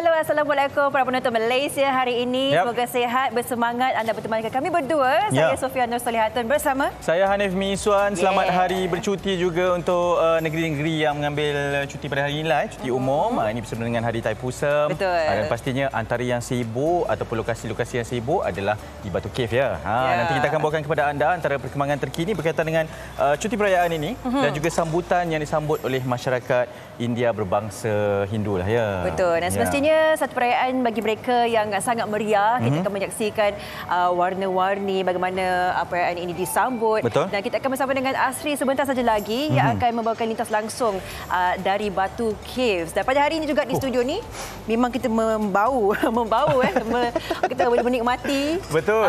Hello, Assalamualaikum para penonton Malaysia hari ini. Semoga sihat, bersemangat. Anda berteman dengan kami berdua. Saya Sofia Nur Solihatun bersama saya Hanif Miswan. Selamat hari bercuti juga untuk negeri-negeri yang mengambil cuti pada hari ini lah, cuti umum. Ini bersama dengan Hari Thaipusam. Betul. Dan pastinya antara yang sibuk ataupun lokasi-lokasi yang sibuk adalah di Batu Cave ya. Nanti kita akan bawakan kepada anda antara perkembangan terkini berkaitan dengan cuti perayaan ini dan juga sambutan yang disambut oleh masyarakat India berbangsa Hindu lah ya. Betul. Dan semestinya satu perayaan bagi mereka yang sangat meriah. Kita akan menyaksikan warna-warni bagaimana perayaan ini disambut. Betul. Dan kita akan bersama dengan Asri sebentar saja lagi yang akan membawakan lintas langsung dari Batu Caves. Dan pada hari ini juga di studio ni memang kita membau kita boleh menikmati. Betul.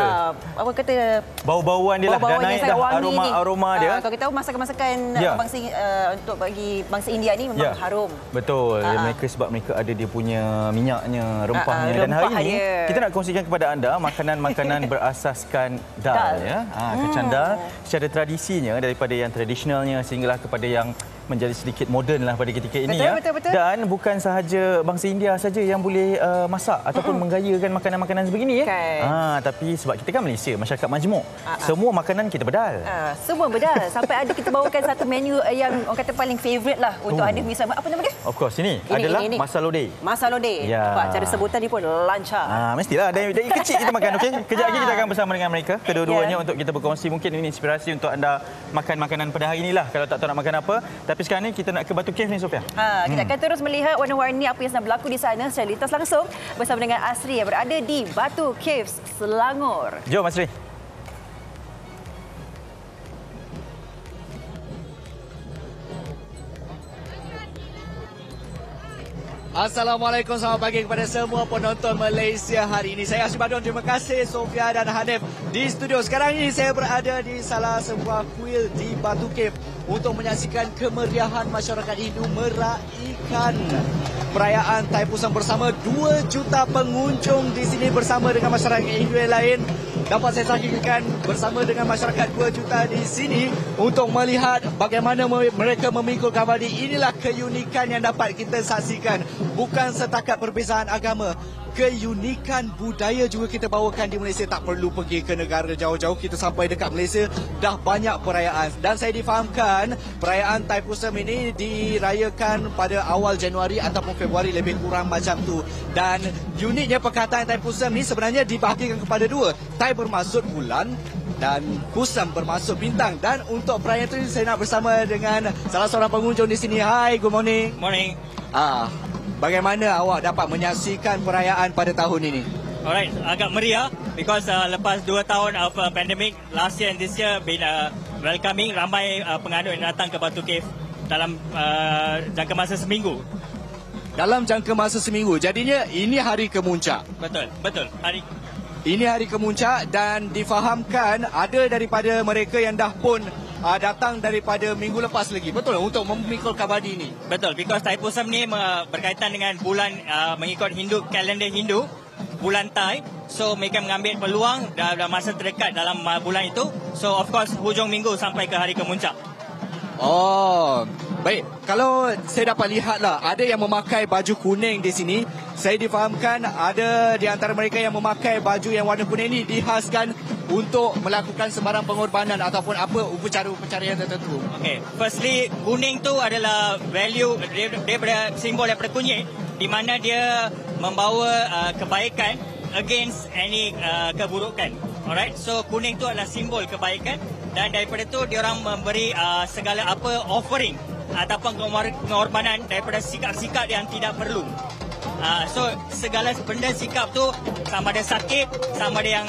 Apa kata bau-bauan dia lah, dah naik dah aroma dia. Kalau kita tahu masakan-masakan bangsa untuk bagi bangsa India ni memang harum. Betul. Mereka sebab mereka ada dia punya minyaknya, rempahnya. Dan hari ini kita nak kongsikan kepada anda makanan-makanan berasaskan dal ya. Kacang dal secara tradisinya daripada yang tradisionalnya sehinggalah kepada yang menjadi sedikit moden lah pada ketika ini. Betul. Dan bukan sahaja bangsa India saja yang boleh masak ataupun menggayakan makanan-makanan sebegini ya. Tapi sebab kita kan Malaysia, masyarakat majmuk. Semua makanan kita bedal. Semua bedal. Sampai ada kita bawakan satu menu yang orang kata paling favourite lah untuk ada misal. Apa nama dia? Of course, ini adalah masalode. Masalode. Nampak cara sebutan ni pun lancar. Mestilah dari kecil kita makan, okey. Kejap lagi kita akan bersama dengan mereka kedua-duanya untuk kita berkongsi mungkin ini inspirasi untuk anda makan makanan pada hari inilah kalau tak tahu nak makan apa. Tapi sekarang ni kita nak ke Batu Cave ni, Sofia. Kita akan terus melihat warna-warni apa yang sedang berlaku di sana secara lintas langsung bersama dengan Asri yang berada di Batu Caves, Selangor. Jom Asri. Assalamualaikum, selamat pagi kepada semua penonton Malaysia hari ini. Saya Asri Badon, terima kasih Sofia dan Hanif di studio. Sekarang ini saya berada di salah sebuah kuil di Batu Cave untuk menyaksikan kemeriahan masyarakat Hindu meraihkan perayaan Thaipusam bersama 2 juta pengunjung di sini bersama dengan masyarakat Hindu yang lain. Dapat saya saksikan bersama dengan masyarakat 2 juta di sini untuk melihat bagaimana mereka memikul kembali. Inilah keunikan yang dapat kita saksikan. Bukan setakat perbezaan agama, keunikan budaya juga kita bawakan di Malaysia. Tak perlu pergi ke negara jauh-jauh, kita sampai dekat Malaysia dah banyak perayaan. Dan saya difahamkan perayaan Thaipusam ini dirayakan pada awal Januari ataupun Februari, lebih kurang macam tu. Dan uniknya perkataan Thaipusam ni sebenarnya dibahagikan kepada 2. Thai bermaksud bulan dan Pusam bermaksud bintang. Dan untuk perayaan itu saya nak bersama dengan salah seorang pengunjung di sini. Hai, good morning. Morning. Bagaimana awak dapat menyaksikan perayaan pada tahun ini? Alright, agak meriah because lepas 2 tahun of pandemic, last year and this year been welcoming ramai penganut yang datang ke Batu Cave dalam jangka masa seminggu. Dalam jangka masa seminggu. Jadinya ini hari kemuncak. Betul. Ini hari kemuncak dan difahamkan ada daripada mereka yang dah pun datang daripada minggu lepas lagi. Betul untuk memikul kabadi ini. Betul, because Thaipusam ni berkaitan dengan bulan mengikut kalender Hindu, bulan Thai. So mereka mengambil peluang dalam masa terdekat dalam bulan itu. So of course hujung minggu sampai ke hari kemuncak. Oh, baik. Kalau saya dapat lihatlah, ada yang memakai baju kuning di sini. Saya difahamkan ada di antara mereka yang memakai baju yang warna kuning ini dihaskan untuk melakukan sembarang pengorbanan ataupun apa upacara-upacara yang tertentu. Okay, firstly kuning tu adalah value daripada simbol daripada kunyit, di mana dia membawa kebaikan against any keburukan. Alright, so kuning tu adalah simbol kebaikan. Dan daripada tu diorang memberi segala apa offering ataupun pengorbanan daripada sikap-sikap yang tidak perlu. So segala benda sikap tu sama ada sakit, sama ada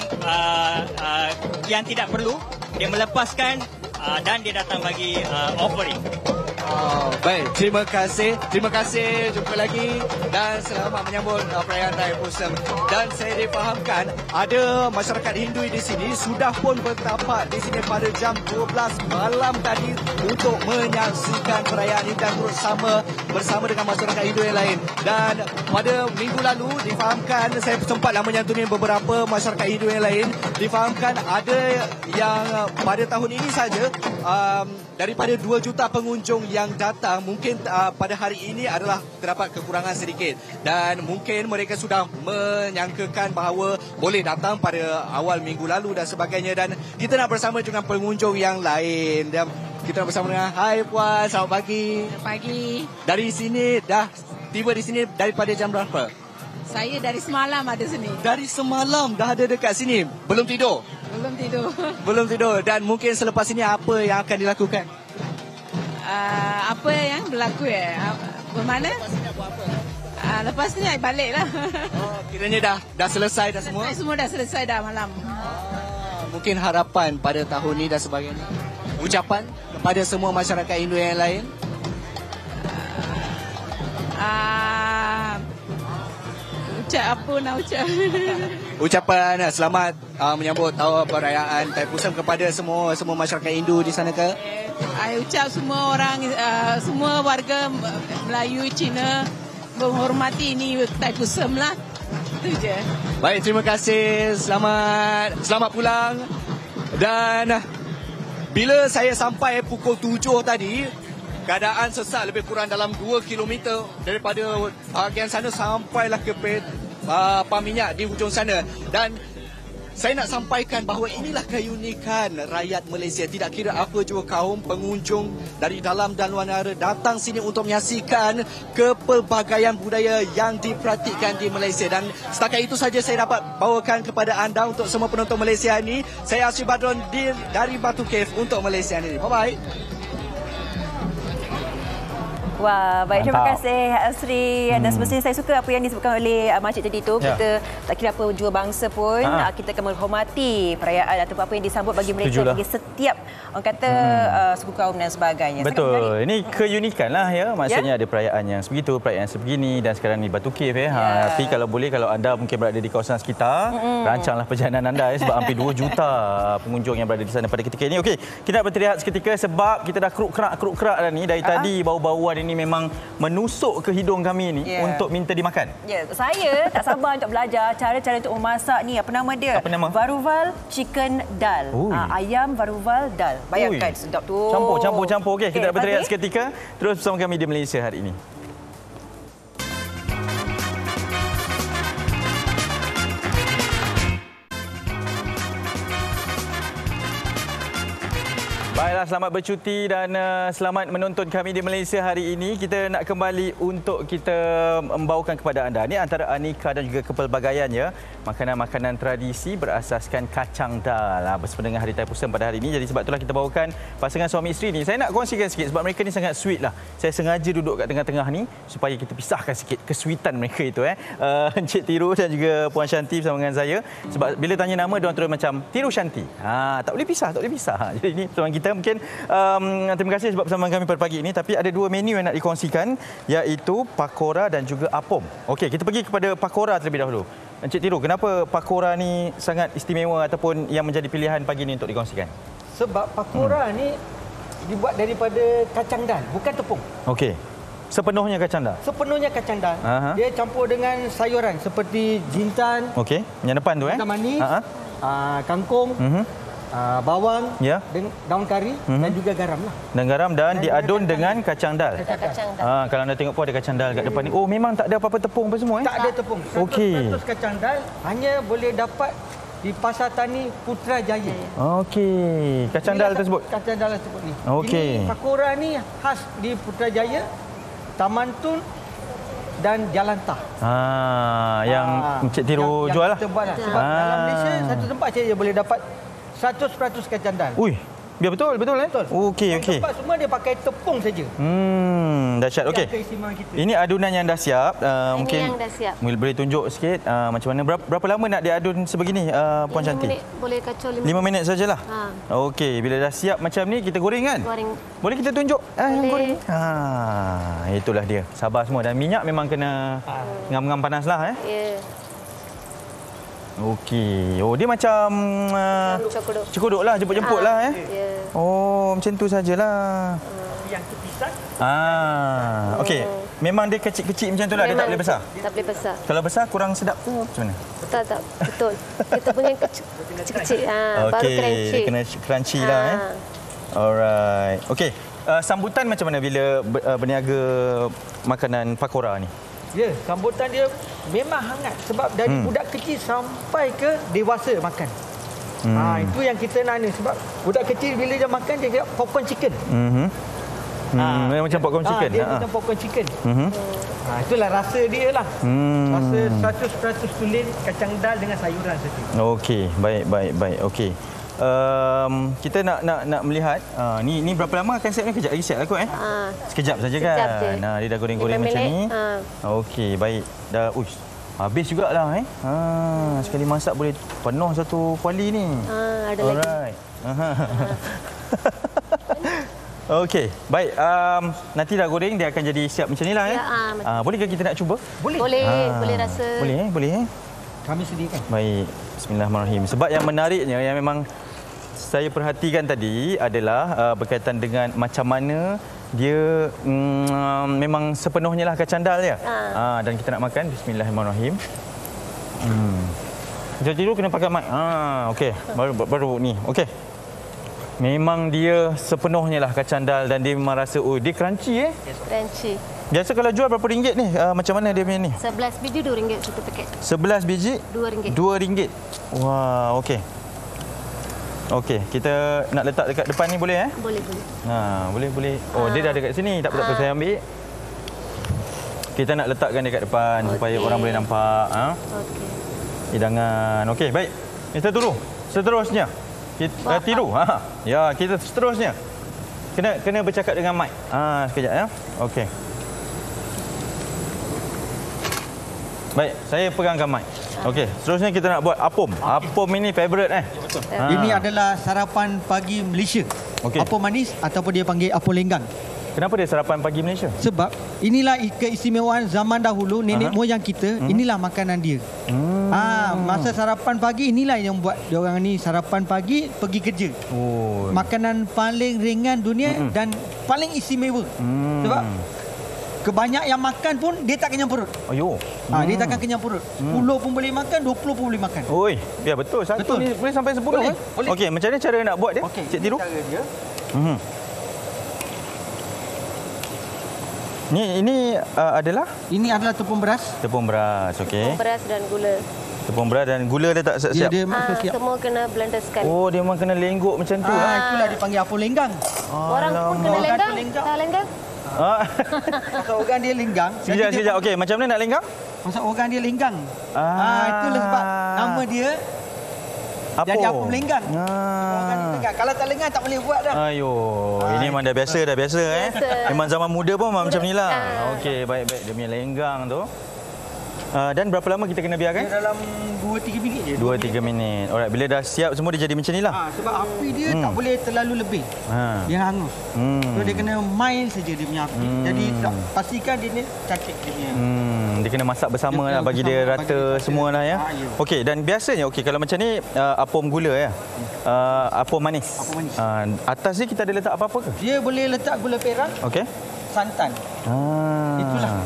yang tidak perlu, dia melepaskan dan dia datang bagi offering. Baik, terima kasih. Jumpa lagi dan selamat menyambut perayaan Thaipusam. Dan saya difahamkan ada masyarakat Hindu di sini sudah pun bertapak di sini pada jam 12 malam tadi untuk menyaksikan perayaan ini dan bersama dengan masyarakat Hindu yang lain. Dan pada minggu lalu difahamkan, saya sempatlah menyantuni beberapa masyarakat Hindu yang lain. Difahamkan ada yang pada tahun ini saja daripada 2 juta pengunjung yang datang, mungkin pada hari ini adalah terdapat kekurangan sedikit. Dan mungkin mereka sudah menyangkakan bahawa boleh datang pada awal minggu lalu dan sebagainya. Dan kita nak bersama dengan pengunjung yang lain. Dan kita nak bersama dengan, hai Puan, selamat pagi. Pagi. Dari sini, dah tiba di sini daripada jam berapa? Saya dari semalam ada sini. Dari semalam dah ada dekat sini. Belum tidur? Belum tidur. Belum tidur. Dan mungkin selepas ini apa yang akan dilakukan? Apa yang berlaku ya? Bermana? Lepas ni balik lah. Oh, kiranya dah selesai dah semua? Semua dah selesai dah malam. Mungkin harapan pada tahun ni dan sebagainya. Ucapan kepada semua masyarakat Hindu yang lain? Ucap apa nak ucap? Ucapan selamat menyambut tahun perayaan Thaipusam kepada semua masyarakat Hindu di sana ke? I ucap semua orang, semua warga Melayu, Cina menghormati ini Thaipusam lah. Itu je. Baik, terima kasih. Selamat pulang. Dan bila saya sampai pukul 7 tadi, keadaan sesak lebih kurang dalam 2 km daripada bahagian sana sampailah ke pam minyak di hujung sana. Dan saya nak sampaikan bahawa inilah keunikan rakyat Malaysia. Tidak kira apa jua kaum, pengunjung dari dalam dan luar negara datang sini untuk menyaksikan kepelbagaian budaya yang diperhatikan di Malaysia. Dan setakat itu saja saya dapat bawakan kepada anda untuk semua penonton Malaysia ini. Saya Asri Badron dari Batu Cave untuk Malaysia ini. Bye-bye. Wah, baik. Terima Mantap. kasih Asri. Dan semestinya saya suka apa yang disebutkan oleh Makcik tadi tu. Ya. Kita tak kira apa jua bangsa pun, kita akan menghormati perayaan ataupun apa yang disambut bagi mereka, Setujulah. bagi setiap orang kata suku kaum dan sebagainya. Betul. Ini keunikan lah ya. Maksudnya ada perayaan yang sebegitu, perayaan sebegini dan sekarang ni Batu Cave ya. Tapi kalau boleh, kalau anda mungkin berada di kawasan sekitar, rancanglah perjalanan anda ya, sebab hampir 2 juta pengunjung yang berada di sana pada ketika ini. Okey, kita nak berteriak seketika sebab kita dah kruk-kerak dah ni dari tadi. Bau-bauan ini memang menusuk ke hidung kami ni untuk minta dimakan. Ya, saya tak sabar untuk belajar cara-cara untuk memasak ni. Apa nama dia? Apa nama? Varuval chicken dal. Ayam varuval dal. Bayangkan sedap tu. Campur. Okey, kita nak berteriak pagi. seketika. Terus bersama kami di Malaysia hari ini. Baiklah, selamat bercuti dan selamat menonton kami di Malaysia hari ini. Kita nak kembali untuk kita membawakan kepada anda. Ini antara aneka dan juga kepelbagaian ya. Makanan-makanan tradisi berasaskan kacang dal. Bersama dengan Hari Thaipusam pada hari ini. Jadi sebab itulah kita bawakan pasangan suami isteri ni. Saya nak kongsikan sikit sebab mereka ni sangat sweet lah. Saya sengaja duduk kat tengah-tengah ni supaya kita pisahkan sikit kesuitan mereka itu. Encik Tiru dan juga Puan Shanti bersama dengan saya. Sebab bila tanya nama, diorang terus macam Tiru Shanti. Tak boleh pisah. Jadi ini bersama kita. Mungkin terima kasih sebab bersama kami pada pagi ini. Tapi ada 2 menu yang nak dikongsikan, iaitu pakora dan juga apom. Okey, kita pergi kepada pakora terlebih dahulu. Encik Tiru, kenapa pakora ni sangat istimewa ataupun yang menjadi pilihan pagi ini untuk dikongsikan? Sebab pakora ni dibuat daripada kacang dal, bukan tepung. Okey. Sepenuhnya kacang dal? Sepenuhnya kacang dal. Dia campur dengan sayuran seperti jintan. Okey, yang depan tu Ikan manis, kangkung, bawang, daun kari dan juga garam lah. Dan garam dan diadun dengan kacang dal. Kalau anda tengok pun ada kacang dal kat depan ni. Oh, memang tak ada apa-apa tepung apa semua Tak ada tepung. 100% kacang dal hanya boleh dapat di Pasar Tani Putrajaya. Okey, kacang dal tersebut. Kacang dal tersebut ni. Okey. Ini pakora ni khas di Putrajaya, Taman Tun dan Jalan Tah. Yang Encik Tiru jual lah. Kita buat lah. Sebab dalam Malaysia satu tempat saja boleh dapat 100% kacang dal. Ui, biar betul eh? Betul. Okey. Tempat semua dia pakai tepung saja. Dahsyat. Okey. Ini adunan yang dah siap. Mungkin yang dah siap. Boleh tunjuk sikit macam mana, berapa lama nak diadun sebegini Puan Shanti? 5 minit. Boleh kacau 5 minit sajalah. Okey, bila dah siap macam ni kita goreng kan? Goreng. Boleh kita tunjuk yang goreng? Itulah dia. Sabar semua dan minyak memang kena ngam-ngam panas lah Ya. Okey. Oh, dia macam cekodok lah, jemput-jemput lah Ya. Oh, macam tu sajalah. Yang terpisah. Okey. Memang dia kecil-kecil macam tu lah, dia tak boleh besar. Tak boleh besar. Kalau besar kurang sedap ke macam mana? Tak, betul. Kita punya kecil-kecil. Baru Okey, crunchy. dia kena crunchy lah Alright. Okey. Sambutan macam mana bila berniaga makanan pakora ni? Ya, sambutan dia memang hangat sebab dari budak kecil sampai ke dewasa makan. Itu yang kita nak ni sebab budak kecil bila dia makan dia kira popcorn chicken. Macam popcorn chicken. Dia macam popcorn chicken. Itulah rasa dia lah. Rasa 100% tulen kacang dal dengan sayuran saja. Okey, baik. Okey. Kita nak melihat ni berapa lama akan siap ni? Kejap lagi siap lah kot sekejap saja kan. Dia dah goreng-goreng macam ni. Okey, baik. Dah habis jugalah sekali masak boleh penuh satu kuali ni. Ada lagi. Alright. Okey, baik. Nanti dah goreng dia akan jadi siap macam ni lah bolehkah kita nak cuba? Boleh rasa. Boleh. Kami sediakan. Baik. Bismillahirrahmanirrahim. Sebab yang menariknya yang memang saya perhatikan tadi adalah berkaitan dengan macam mana dia memang sepenuhnya lah kacang dal ya. Dan kita nak makan. Bismillahirrahmanirrahim. Jadi dulu kena pakai mic. Okey. Baru ni. Okey. Memang dia sepenuhnya lah kacang dal dan dia memang rasa dia crunchy Crunchy. Biasa kalau jual berapa ringgit ni? Macam mana dia punya ni? 11 biji RM2 satu paket. 11 biji RM2. Wah, okey. Okey, kita nak letak dekat depan ni boleh Boleh. Boleh. Dia dah dekat sini. Tak apa saya ambil. Kita nak letakkan dekat depan supaya orang boleh nampak Okey. hidangan. Okey, baik. Kita turun. Seterusnya kita tiru. Ya, kita seterusnya. Kena bercakap dengan mic. Sekejap ya. Okey. Baik, saya pegangkan mic. Okey, seterusnya kita nak buat apom. Apom ini favorite Ini adalah sarapan pagi Malaysia. Apom manis ataupun dia panggil apom lenggang. Kenapa dia sarapan pagi Malaysia? Sebab inilah keistimewaan zaman dahulu nenek moyang kita, inilah makanan dia. Masa sarapan pagi inilah yang buat dia orang ni sarapan pagi pergi kerja. Makanan paling ringan dunia dan paling istimewa. Sebab kebanyak yang makan pun dia tak kenyang perut. Dia takkan kenyang perut. 10 pun boleh makan, 20 pun boleh makan. Ya betul. Satu ni boleh sampai 10 boleh. Okey, macam mana cara nak buat dia? Cik tiru. Cara dia. Ini adalah? Ini adalah tepung beras. Tepung beras, okey. Tepung beras dan gula. Tepung beras dan gula dia tak siap? Dia siap. Semua kena blender sekali. Dia memang kena lenggok macam tu lah. Itulah dipanggil apom lenggang. Orang pun kena lenggang. Tak lenggang? Masa organ dia lenggang. Sekejap. Okey, macam mana nak lenggang? Masa organ dia lenggang. Itulah sebab nama dia jadi apom lenggang. Kalau tak lenggang tak boleh buat dah. Ini memang dah biasa Memang zaman muda pun macam ni lah. Okey, baik. Dia punya lenggang tu. Dan berapa lama kita kena biarkan? Dalam 2-3 minit je. 2-3 minit. Alright, bila dah siap semua dia jadi macam ni lah. Sebab api dia tak boleh terlalu lebih. Dia hangus. So dia kena mild saja dia punya api. Jadi pastikan dia ni cacik dia punya. Dia kena masak bersama lah bagi dia rata semua lah ya. Okey, dan biasanya kalau macam ni apom gula ya. Apom manis. Atas ni kita ada letak apa-apa ke? Dia boleh letak gula perang. Okey. Santan. Itulah.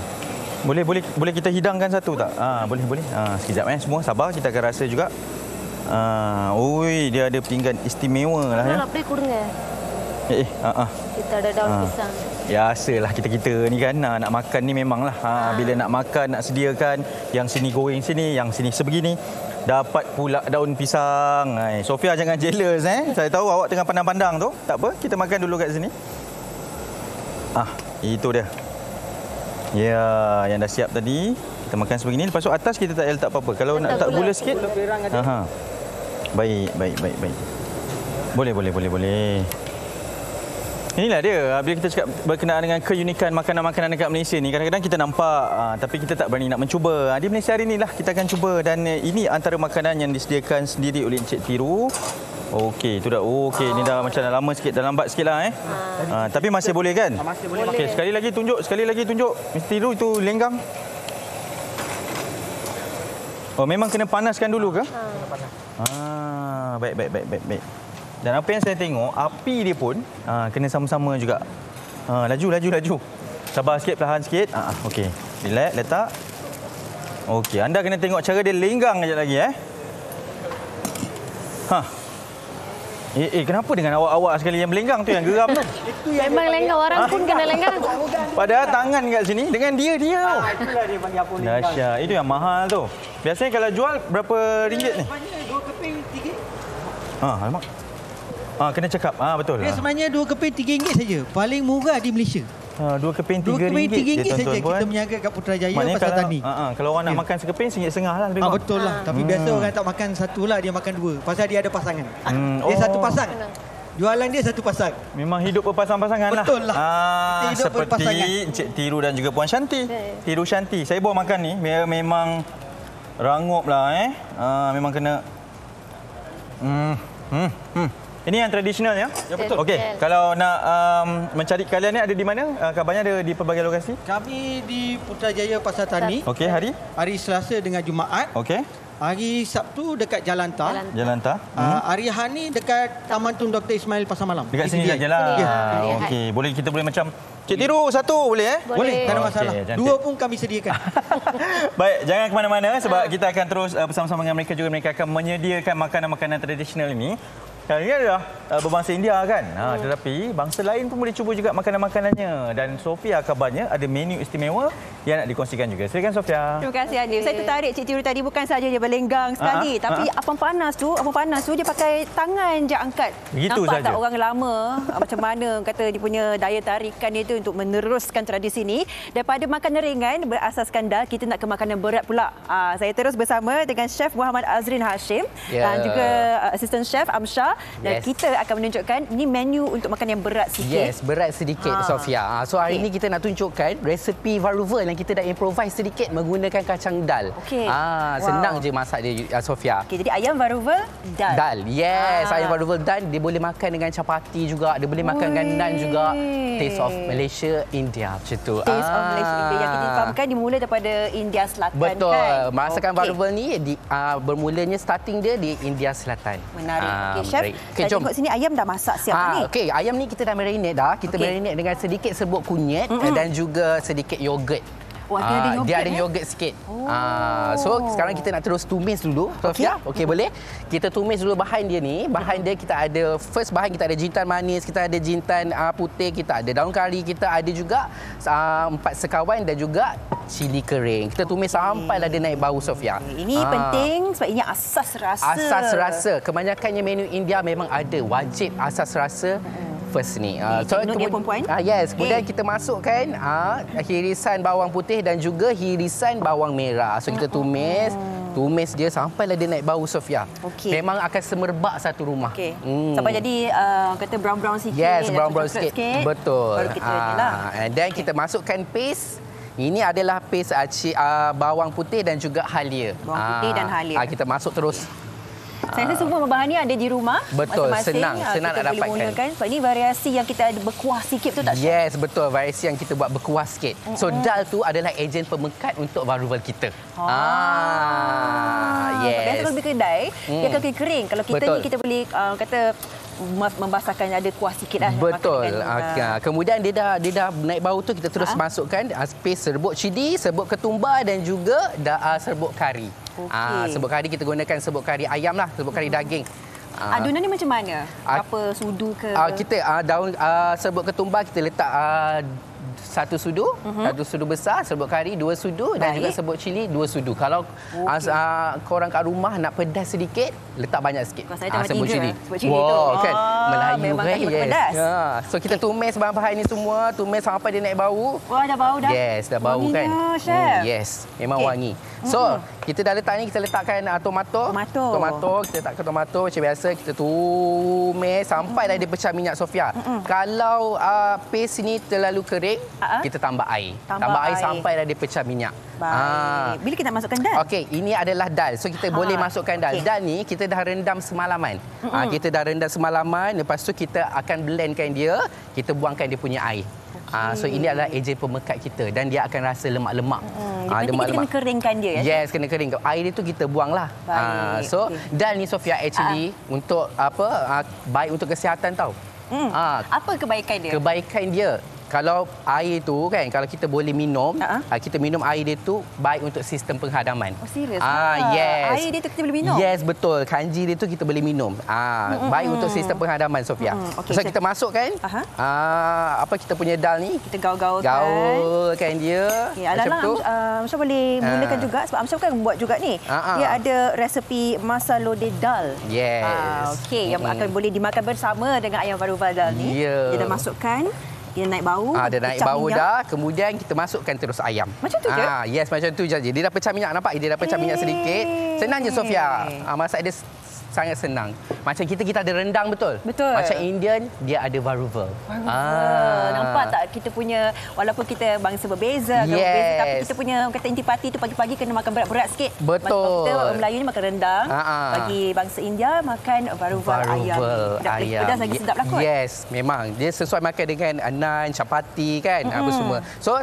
Boleh kita hidangkan satu tak? Boleh. Sekejap semua sabar, kita akan rasa juga. Dia ada pinggan istimewa lah ya. Nak beri kurang Kita ada daun pisang. Biasalah kita ni kan nak makan ni memanglah bila nak makan nak sediakan yang sini goreng sini, yang sini sebegini. Dapat pula daun pisang. Sofia jangan jealous Saya tahu awak tengah pandang-pandang tu. Tak apa, kita makan dulu kat sini. Itu dia. Ya, yang dah siap tadi. Kita makan sebegini. Lepas tu atas kita tak payah letak apa-apa. Kalau nak letak gula sikit. Baik. Boleh. Inilah dia. Bila kita cakap berkenaan dengan keunikan makanan-makanan dekat Malaysia ni, kadang-kadang kita nampak tapi kita tak berani nak mencuba. Di Malaysia hari inilah kita akan cuba. Dan ini antara makanan yang disediakan sendiri oleh Encik Tiru. Okey, itu dah. Ini dah macam dah lama sikit, dah lambat sikit lah tapi masih boleh kan? Masih boleh. Okey, sekali lagi tunjuk. Mr. Tiru itu lenggang. Memang kena panaskan dulu ke? Baik. Dan apa yang saya tengok, api dia pun kena sama-sama juga. Laju. Sabar sikit, perlahan sikit. Okey. Relax, letak. Okey, anda kena tengok cara dia lenggang sekejap lagi Kenapa dengan awak-awak sekali yang melenggang tu yang geram tu? Memang lenggang, orang pun kena lenggang. Padahal tangan kat sini dengan dia. Itulah dia panggil apa lenggang. Dahsyat. Itu yang mahal tu. Biasanya kalau jual berapa ringgit ni? Sebenarnya 2 keping RM3. Alamak. Kena cakap. Betul. Dia sebenarnya 2 keping RM3 saja. Paling murah di Malaysia. 2 keping RM3 RM3 saja kita berniaga kat Putrajaya Pasar kalau, Tani. Kalau orang nak makan sekeping RM1.50 lah lebih kurang. Betul lah. Tapi biasa orang tak makan satu lah, dia makan 2. Pasal dia ada pasangan. Dia satu pasang. Jualan dia satu pasang. Memang hidup berpasang-pasangan lah. Betul lah. Hidup seperti Encik Tiru dan juga Puan Shanti. Tiru Shanti. Saya bawa makan ni memang rangup lah. Memang kena. Ini yang tradisional ya? Ya betul. Okey, kalau nak mencari kalian ni ada di mana? Kabarnya ada di pelbagai lokasi? Kami di Putrajaya Pasar Tani. Okey, hari? Hari Selasa dengan Jumaat. Okey. Hari Sabtu dekat Jalan Tar. Jalan Tar. Hari Hani dekat Taman Tun Dr. Ismail Pasar Malam. Dekat sini sajalah. Okey, kita boleh macam Cik Tiru satu boleh Boleh, tak ada masalah. Dua pun kami sediakan. Baik, jangan ke mana-mana sebab kita akan terus bersama-sama dengan mereka juga. Mereka akan menyediakan makanan-makanan tradisional ini. Ini adalah berbangsa India kan. Tetapi bangsa lain pun boleh cuba juga makanan-makanannya. Dan Sofia kabarnya ada menu istimewa yang nak dikongsikan juga. Silakan Sofia. Terima kasih Hanif. Saya tertarik Cik Tiru tadi bukan saja dia berlenggang sekali. Tapi apam panas tu dia pakai tangan je angkat. Begitu nampak saja. Tak orang lama macam mana kata dia punya daya tarikan dia tu untuk meneruskan tradisi ini. Daripada makanan ringan berasaskan dal, kita nak ke makanan berat pula. Saya terus bersama dengan Chef Muhammad Azrin Hashim dan juga Assistant Chef Amsha. Dan kita akan menunjukkan ini menu untuk makan yang berat sikit. Yes, berat sedikit Sofia. So hari ini kita nak tunjukkan resepi varuvel yang kita dah improvise sedikit menggunakan kacang dal. Senang je masak dia Sofia. Okey, jadi ayam varuvel dal. Dal. Yes, ayam varuvel dal dia boleh makan dengan capati juga, dia boleh makan dengan naan juga. Taste of Malaysia, India macam tu. Taste of Malaysia, India yang kita fahamkan dimula daripada India Selatan. Betul. Kan? Masakan varuvel ni bermulanya starting dia di India Selatan. Menarik. Okey, Chef. Okay, saya tengok sini ayam dah masak siap ni. Okey, ayam ni kita dah marinate dah. Kita marinate dengan sedikit serbuk kunyit dan juga sedikit yogurt. Ada yogurt, dia ada yogurt sikit. So sekarang kita nak terus tumis dulu, Sofia. Okey, boleh? Kita tumis dulu bahan dia ni. Bahan dia kita ada first bahan kita ada jintan manis, kita ada jintan putih, kita ada daun kari, kita ada juga 4 sekawan dan juga cili kering. Kita tumis sampailah dia naik bau, Sofia. Ini penting sebab ini asas rasa. Asas rasa. Kebanyakannya menu India memang ada wajib asas rasa. First ni. So dia perempuan. Yes, kemudian kita masukkan hirisan bawang putih dan juga hirisan bawang merah. So kita tumis dia sampailah dia naik bau, Sofia. Memang akan semerbak satu rumah. Sampai jadi kata brown-brown sikit. Yes, brown-brown sikit. Betul. Baru kita lah. And then kita masukkan paste. Ini adalah paste bawang putih dan juga halia. Bawang putih dan halia. Kita masuk terus. Saya rasa semua bahan ni ada di rumah. Betul, senang nak dapatkan. Menggunakan. Sebab ini variasi yang kita ada berkuah sikit, betul tak? Yes, betul. Variasi yang kita buat berkuah sikit. So dal tu adalah ejen pemekat untuk varuvel kita. Yes. Biasa kalau di kedai, dia akan kering. Kalau kita ni kita boleh kata membasahkan ada kuah sikit lah. Betul. Kemudian dia dah naik bau tu, kita terus masukkan paste serbuk cili, serbuk ketumbar dan juga serbuk kari. Serbuk kari kita gunakan serbuk kari ayam lah, serbuk kari daging. Adunan ni macam mana? Berapa sudu ke? Kita daun serbuk ketumbar kita letak 1 sudu, 1 sudu besar, serbuk kari 2 sudu dan juga serbuk cili 2 sudu. Kalau korang kat rumah nak pedas sedikit, letak banyak sikit. Serbuk cili. Wow, kan Melayu memang kan. pedas. So kita tumis bahan-bahan ni semua, tumis sampai dia naik bau. Wah, dah bau dah. Yes, dah bau wangi kan. Chef. Yes, memang wangi. So, kita dah letak ni, kita letakkan tomato. Kita letakkan tomato macam biasa, kita tumis sampailah dia pecah minyak, Sofia. Kalau paste ni terlalu kering, kita tambah air. Tambah air sampailah dia pecah minyak. Baik. Bila kita nak masukkan dal? Okey, ini adalah dal. So kita boleh masukkan dal. Dal ni kita dah rendam semalaman. Kita dah rendam semalaman, lepas tu kita akan blendkan dia, kita buangkan dia punya air. So ini adalah ejen pemekat kita dan dia akan rasa lemak-lemak. Nanti kita kena keringkan dia ya. Yes, kena kering. Air dia tu kita buanglah. So dal ni, Sofia, actually untuk baik untuk kesihatan tau. Apa kebaikan dia? Kebaikan dia kalau air tu kan, kalau kita boleh minum, kita minum air dia tu baik untuk sistem penghadaman. Oh, serius? Yes. Air dia tu kita boleh minum? Yes, betul. Kanji dia tu kita boleh minum. Baik untuk sistem penghadaman, Sofia. Okay, so, kita masukkan apa kita punya dal ni. Kita gaul-gaulkan. Gaulkan dia. Okay, Alalang, Amsyar boleh mulakan juga sebab Amsyar kan buat juga ni. Dia ada resepi masalode dal. Yes. Okey, yang akan boleh dimakan bersama dengan ayam varuval dal ni. Dia dah masukkan. Dia naik bau. Dia naik bau minyak. Dah. Kemudian kita masukkan terus ayam. Macam tu je? Yes, macam tu je. Dia dah pecah minyak. Nampak? Dia dah pecah minyak sedikit. Senang je, Sofia. Masak dia sangat senang. Macam kita ada rendang, betul? Betul. Macam Indian, dia ada varuval. Nampak tak kita punya, walaupun kita bangsa berbeza, tapi kita punya kata intipati tu pagi-pagi kena makan berat-berat sikit. Betul. Kita Melayu ni makan rendang. Bagi bangsa India makan varuval ayam. Pedas lagi sedap lah kot. Yes, memang. Dia sesuai makan dengan naan, chapati kan, apa semua. So,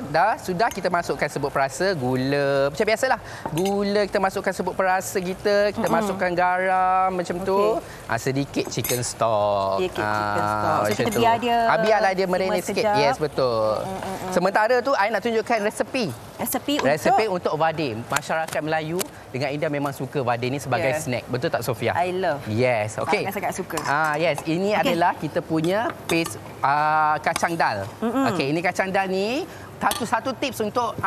sudah kita masukkan serbuk perasa, gula. Macam biasalah. Gula kita masukkan serbuk perasa kita masukkan garam macam tu. Sedikit chicken stock. So, kita biarlah dia marinate sikit. Yes, betul. Sementara tu, I nak tunjukkan resepi. Resepi untuk vade. Masyarakat Melayu dengan India memang suka vade ni sebagai snack. Betul tak, Sofia? I love. Yes, okey. Sangat suka. Yes, ini adalah kita punya paste kacang dal. Okey, ini kacang dal ni satu tips untuk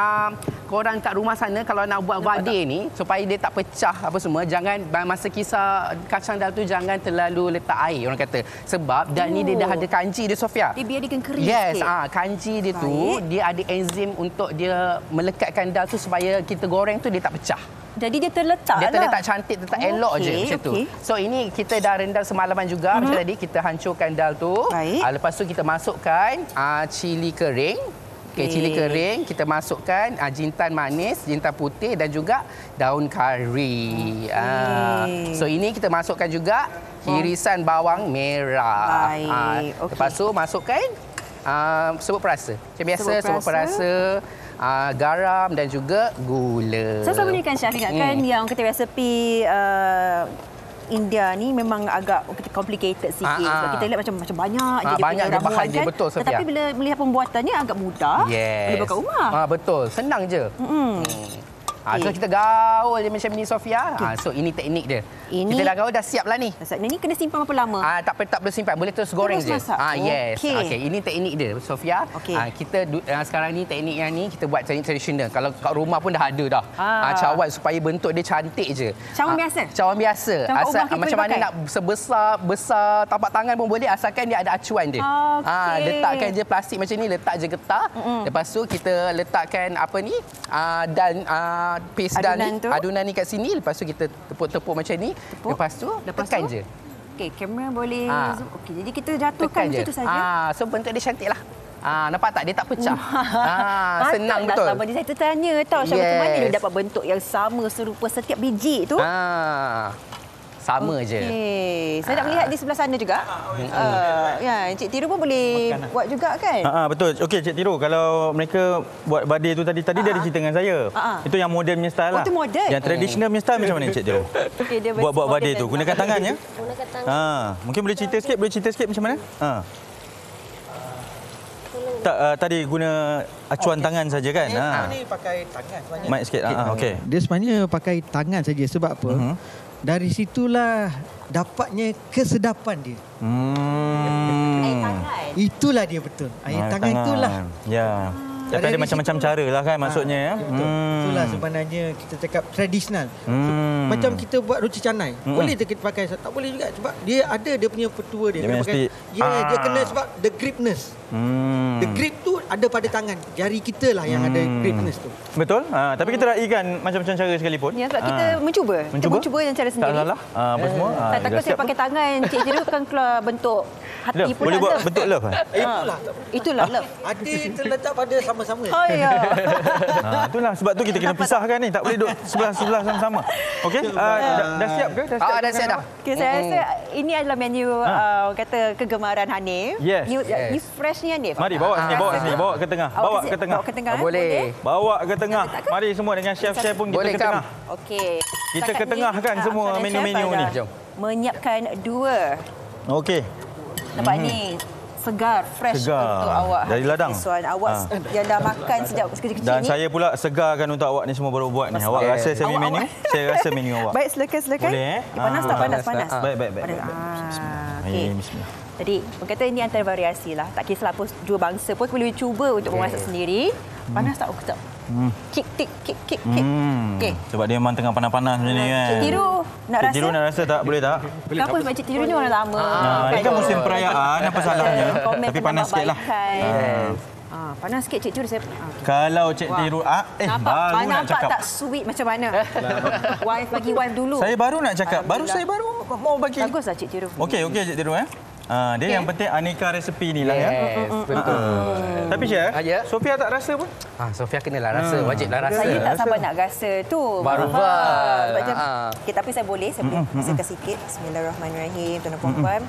korang kat rumah sana kalau nak buat vade ni supaya dia tak pecah apa semua, jangan masa kisar kacang dal tu jangan terlalu letak air orang kata, sebab dal ni dia dah ada kanji dia, Sofia. Dia biar dia kering sikit. Yes, kanji dia tu dia ada enzim untuk dia melekatkan dal tu supaya kita goreng tu dia tak pecah. Jadi dia terletak Dia terletak cantik, terletak elok je macam tu. So ini kita dah rendam semalaman juga. Macam tadi kita hancurkan dal tu. Lepas tu kita masukkan cili kering. Cili kering kita masukkan jintan manis, jintan putih dan juga daun kari. So ini kita masukkan juga irisan bawang merah. Lepas tu masukkan serbuk perasa. Macam biasa serbuk perasa, garam dan juga gula. Saya selalu berikan Syah ingatkan yang kita resepi India ni memang agak complicated sikit. Sebab kita lihat macam banyak je banyak dia bahan kan. dia, betul, Sofia. Tetapi bila melihat pembuatannya agak mudah. Boleh buat kat rumah. Betul, senang je. So kita gaul je macam ni, Sofia. So ini teknik dia. Kita dah gaul, dah siap lah ni. Ini kena simpan berapa lama? Tak perlu simpan, boleh terus goreng je. Yes. Okay, ini teknik dia, Sofia. Kita sekarang ni teknik yang ni kita buat teknik tradisional. Kalau kat rumah pun dah ada dah. Cawan supaya bentuk dia cantik je. Cawan biasa? Cawan biasa. Asal macam mana nak besar tapak tangan pun boleh, asalkan dia ada acuan dia. Letakkan je plastik macam ni, letak je getah. Lepas tu kita letakkan apa ni? Dan paste adunan ni kat sini. Lepas tu kita tepuk-tepuk macam ni. Lepas tu tekan je. Okey, kamera boleh zoom. Okey, jadi kita jatuhkan macam tu saja. So bentuk dia cantik lah. Nampak tak? Dia tak pecah. Senang betul. Sama saya tertanya tau, Syah, macam mana dia dapat bentuk yang sama serupa setiap biji tu? Sama je. Saya nak melihat di sebelah sana juga. Encik Tiru pun boleh buat juga kan? Betul. Okey, Cik Tiru, kalau mereka buat vade tu tadi dia ada cerita dengan saya. Itu yang moden punya style lah. Itu moden. Yang tradisional punya style macam mana, Cik Tiru? Buat vade tu gunakan tangan ya? Gunakan tangan. Mungkin boleh cerita sikit macam mana? Tadi guna acuan tangan saja kan? Ini pakai tangan sebenarnya. Mic sikit. Okey. Dia sebenarnya pakai tangan saja sebab apa? Dari situlah dapatnya kesedapan dia. Air tangan. Itulah dia betul. Air tangan itulah. Ya. Tapi ada macam-macam cara lah kan maksudnya. Itulah sebenarnya kita cakap tradisional. Macam kita buat roti canai. Boleh kita pakai, tak boleh juga sebab dia ada dia punya petua dia. Kena pakai. Dia kena sebab the gripness. The grip tu ada pada tangan. Jari kita lah yang ada gripness tu. Betul. Tapi kita raikan macam-macam cara sekalipun. Ya, sebab kita mencuba. Kita mencuba dengan cara sendiri. Tak salah. Apa semua. Tak takut saya pakai tangan Cik Tiru kan keluar bentuk hati pun. Boleh buat bentuk love kan? Itulah love. Hati terletak pada sama-sama. Ya. Itulah sebab tu kita kena pisahkan ni. Tak boleh duduk sebelah-sebelah sama-sama. Okey. Dah siap ke? Dah siap dah. Okay, saya rasa ini adalah menu kata kegemaran Hanif. Ni fresh ni Hanif. Mari bawa sini, bawa ke tengah. Bawa ke tengah. Boleh. Bawa ke tengah. Mari semua dengan chef-chef pun kita ke tengah. Okey. Kita ketengahkan semua menu-menu ni. Menyiapkan 2. Okey. Nampak ni segar, fresh untuk awak. Dari ladang. Awak yang dah makan sejak kecil-kecil Dan ni. saya pula segarkan untuk awak ni semua baru buat ni. Awak rasa saya punya menu? Saya rasa menu awak. Baik, silakan. Boleh, Panas tak? Panas. Baik. Okey. Bismillah. Jadi, orang kata ini antara variasi lah. Tak kisahlah apa dua bangsa pun boleh cuba untuk memasak sendiri. Panas tak? Kejap. Kik. Okey. Sebab dia memang tengah panas-panas macam ni kan. Cik Tiru nak Cik rasa? Tiru nak rasa tak? Boleh tak? Kenapa sebab Cik Tiru ni orang lama. Ini kan musim perayaan, apa salahnya? Komen Tapi panas sikit lah. Panas sikit Cik Tiru. Kalau Cik Tiru, baru nak cakap. Tak sweet macam mana? Bagi wife dulu. Saya baru nak cakap. Saya baru mau bagi. Baguslah Cik Tiru. Okey Cik Tiru dia yang penting aneka resepi ni lah ya. Betul. Tapi Chef, Sofia tak rasa pun? Sofia kenalah rasa, wajiblah rasa. Saya tak sabar nak rasa tu. Baru Okey, tapi saya boleh rasakan sikit. Bismillahirrahmanirrahim, tuan-tuan dan puan.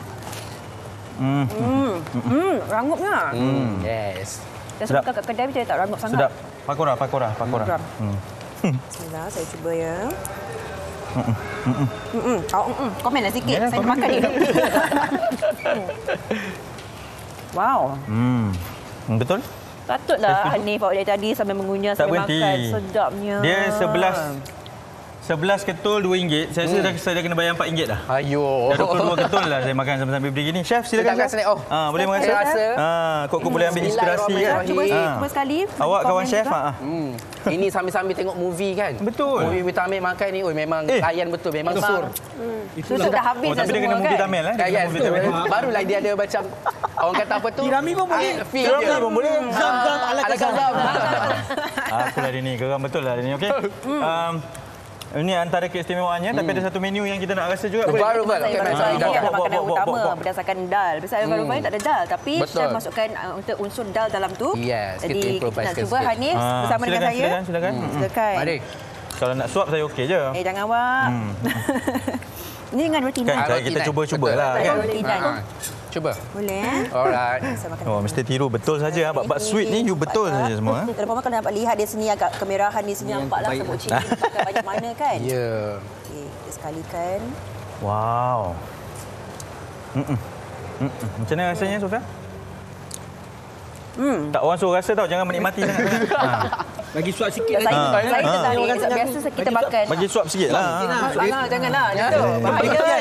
Rangupnya. Yes. Saya suka kat kedai saya tak rangup sangat. Sedap. Pakora. Bismillah, saya cuba ya. Komenlah sikit. Saya nak makan ni. Wow. Betul? Patutlah Hanif awak dari tadi sambil mengunyah sambil makan. Sedapnya. Dia 11 ketul RM2. Saya rasa saya dah kena bayar RM4 dah. Ayo. Dah 22 ketul lah saya makan sambil berdiri ni. Chef, silakan. Boleh merasa? Kok boleh ambil inspirasi kan? Cuba sekali. Awak kawan chef? Ini sambil-sambil tengok movie kan? Betul. Movie kita ambil makan ni, memang layan betul. Memang sur. Itu dah habis dah semua kan? Tapi dia kena movie Tamil lah. Barulah dia ada macam, orang kata apa tu? Tirami pun boleh. Tirami pun boleh. Zam ala Zam. Aku lah hari ni. Geram betul lah hari ni. Okey. Ini antara keistimewaannya, tapi ada satu menu yang kita nak rasa juga. Baru. Ini adalah makanan utama berdasarkan dal. Biasanya baru ni tak ada dal, tapi saya masukkan untuk unsur dal dalam tu. Yes, jadi kita nak cuba Hanif bersama dengan saya. Silakan. Mari. Kalau nak suap saya okey je. Jangan awak. Ini dengan roti naan. Kan kita cuba-cubalah kan. Roti naan. Cuba. Boleh. Alright. Mesti tiru betul saja. Bab sweet ni you betul saja semua. Kalau kalau dapat lihat di sini agak kemerahan di sini nampaklah sebut cili pakai banyak mana kan. Ya. Okey, kita sekalikan. Wow. Macam mana rasanya Sofia? Tak orang suruh rasa tau, jangan menikmati sangat. Bagi suap sikit. Saya tertarik. Biasa kita makan. Bagi suap sikit lah. Janganlah. Bahaya.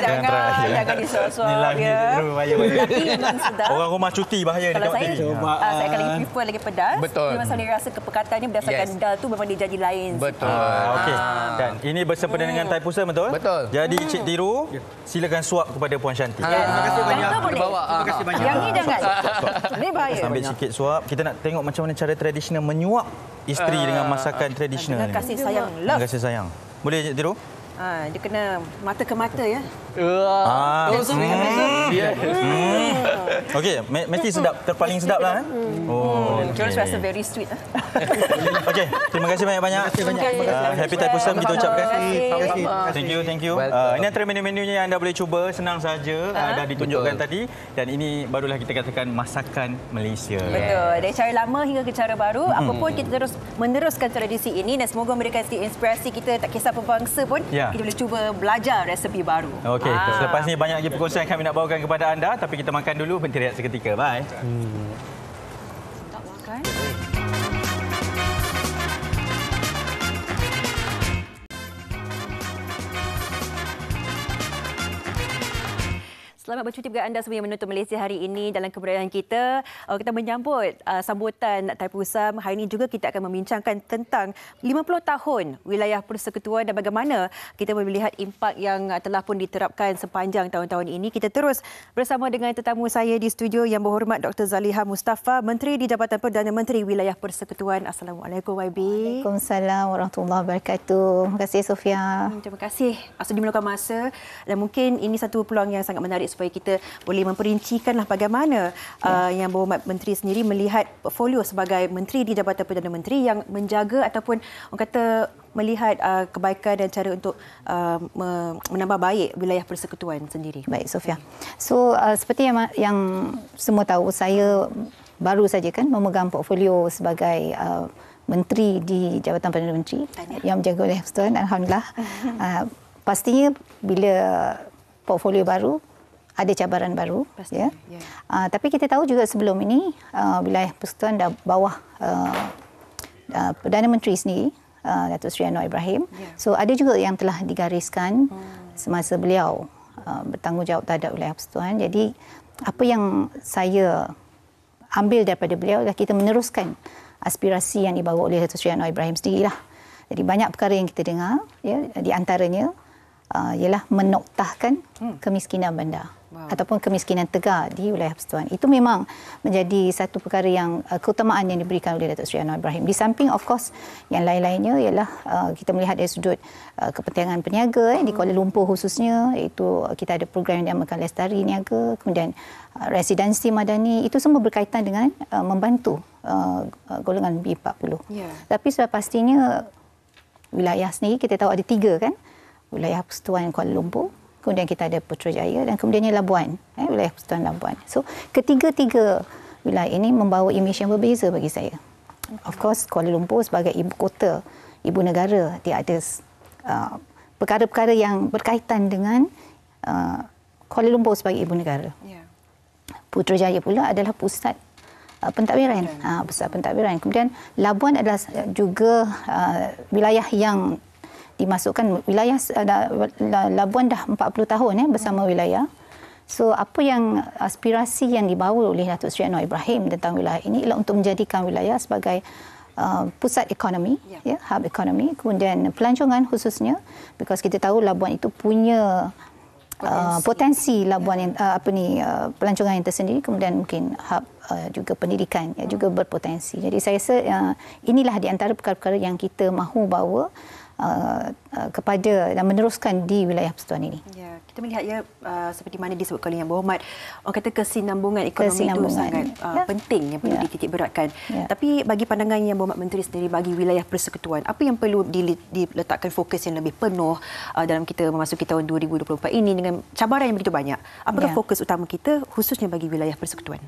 Jangan disuap-suap ya. Tapi memang sedap. Orang rumah cuti bahaya kalau dia tengok TV. Saya akan lagi prefer lagi pedas. Betul. Memang saya rasa kepekatannya berdasarkan dal tu memang dia jadi lain. Betul. Okey. Dan ini bersempena dengan Thai Pusat betul? Betul. Jadi Cik Tiru, silakan suap kepada Puan Shanti. Terima kasih banyak. Terima kasih banyak. Yang ni jangan. Ini bahaya. Ambil sikit suap. Kita nak tengok macam mana cara tradisional menyuap isteri dengan masakan tradisional. Dengan kasih sayang. Love. Kasih sayang. Boleh Cik Tiru? Dia kena mata ke mata ya. Okey, mesti sedap, terpaling sedap lah. Terus rasa very sweet. Okey, terima kasih banyak-banyak. Happy Thai Pusat kita ucapkan. Thank you. Ini antara menu-menunya yang anda boleh cuba, senang saja. Dah ditunjukkan tadi dan ini barulah kita katakan masakan Malaysia. Betul. Dari cara lama hingga ke cara baru, apapun kita terus meneruskan tradisi ini dan semoga memberikan sedikit inspirasi kita, tak kisah apa bangsa pun. Kita boleh cuba belajar resepi baru. Okey, selepas ni banyak lagi perkongsian kami nak bawakan kepada anda, tapi kita makan dulu, berhenti rehat seketika. Bye. Tak makan. Selamat bercuti bagi anda semua yang menonton Malaysia hari ini dalam kebudayaan kita. Kita menyambut sambutan Thai Pusat. Hari ini juga kita akan membincangkan tentang 50 tahun wilayah persekutuan dan bagaimana kita melihat impak yang telah pun diterapkan sepanjang tahun-tahun ini. Kita terus bersama dengan tetamu saya di studio yang berhormat Dr. Zaliha Mustafa, Menteri di Jabatan Perdana Menteri Wilayah Persekutuan. Assalamualaikum YB. Waalaikumsalam warahmatullahi wabarakatuh. Terima kasih Sofia. Terima kasih sudi meluangkan masa dan mungkin ini satu peluang yang sangat menarik supaya kita boleh memperincikanlah bagaimana yang berhormat Menteri sendiri melihat portfolio sebagai Menteri di Jabatan Perdana Menteri yang menjaga ataupun orang kata melihat kebaikan dan cara untuk menambah baik wilayah persekutuan sendiri. Baik Sofia. So seperti yang semua tahu, saya baru saja kan memegang portfolio sebagai Menteri di Jabatan Perdana Menteri yang menjaga oleh Persekutuan. Alhamdulillah. Pastinya bila portfolio baru ada cabaran baru. Ya. Tapi kita tahu juga sebelum ini wilayah persekutuan dah bawah Perdana Menteri sendiri, Datuk Seri Anwar Ibrahim. So ada juga yang telah digariskan semasa beliau bertanggungjawab terhadap wilayah persekutuan. Jadi apa yang saya ambil daripada beliau adalah kita meneruskan aspirasi yang dibawa oleh Datuk Seri Anwar Ibrahim sendirilah. Jadi banyak perkara yang kita dengar, ya, di antaranya ialah menoktahkan kemiskinan bandar ataupun kemiskinan tegar di wilayah persekutuan. Itu memang menjadi satu perkara yang keutamaan yang diberikan oleh Datuk Seri Anwar Ibrahim. Di samping of course yang lain-lainnya ialah kita melihat dari sudut kepentingan peniaga di Kuala Lumpur khususnya, iaitu kita ada program yang dinamakan Lestari Niaga, kemudian residensi madani, itu semua berkaitan dengan membantu golongan B40. Tapi sudah pastinya wilayah sendiri kita tahu ada 3 kan, wilayah persekutuan Kuala Lumpur, kemudian kita ada Putrajaya dan kemudiannya Labuan, wilayah persekutuan Labuan. So ketiga-tiga wilayah ini membawa imej yang berbeza bagi saya. Of course Kuala Lumpur sebagai ibu kota, ibu negara, dia ada perkara-perkara yang berkaitan dengan Kuala Lumpur sebagai ibu negara. Putrajaya pula adalah pusat pentadbiran, pusat pentadbiran. Kemudian Labuan adalah juga wilayah yang dimasukkan wilayah Labuan dah 40 tahun bersama wilayah. So apa yang aspirasi yang dibawa oleh Datuk Seri Anwar Ibrahim tentang wilayah ini ialah untuk menjadikan wilayah sebagai pusat ekonomi, hub ekonomi, kemudian pelancongan khususnya, because kita tahu Labuan itu punya potensi Labuan yang pelancongan yang tersendiri, kemudian mungkin hub juga pendidikan juga berpotensi. Jadi saya rasa inilah di antara perkara-perkara yang kita mahu bawa kepada dan meneruskan di wilayah persekutuan ini. Ya, kita melihat seperti mana disebutkan oleh Yang Berhormat, orang kata kesinambungan ekonomi itu sangat penting yang perlu dititik beratkan. Tapi bagi pandangan Yang Berhormat Menteri sendiri bagi wilayah persekutuan, apa yang perlu diletakkan fokus yang lebih penuh dalam kita memasuki tahun 2024 ini dengan cabaran yang begitu banyak? Apakah fokus utama kita khususnya bagi wilayah persekutuan?